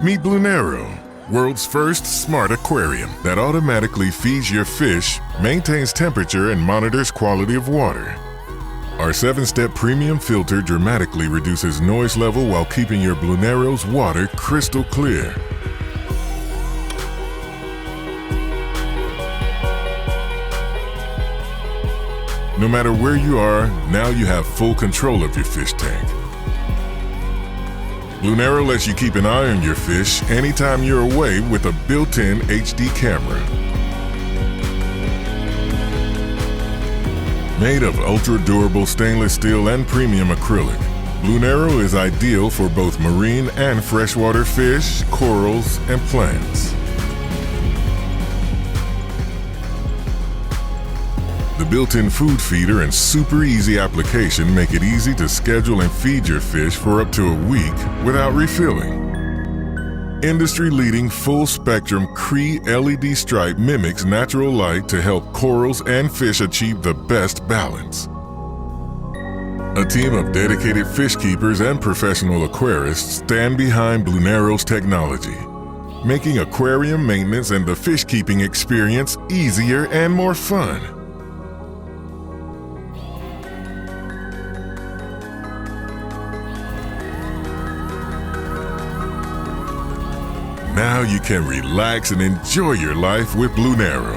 Meet Bluenero, world's first smart aquarium that automatically feeds your fish, maintains temperature, and monitors quality of water. Our 7-step premium filter dramatically reduces noise level while keeping your Bluenero's water crystal clear. No matter where you are, now you have full control of your fish tank. Bluenero lets you keep an eye on your fish anytime you're away with a built-in HD camera. Made of ultra-durable stainless steel and premium acrylic, Bluenero is ideal for both marine and freshwater fish, corals, and plants. The built-in food feeder and super easy application make it easy to schedule and feed your fish for up to a week without refilling. Industry-leading full-spectrum Cree LED stripe mimics natural light to help corals and fish achieve the best balance. A team of dedicated fish keepers and professional aquarists stand behind Bluenero's technology, making aquarium maintenance and the fish keeping experience easier and more fun. Now you can relax and enjoy your life with Bluenero.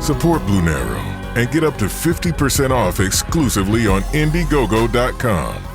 Support Bluenero and get up to 50% off exclusively on Indiegogo.com.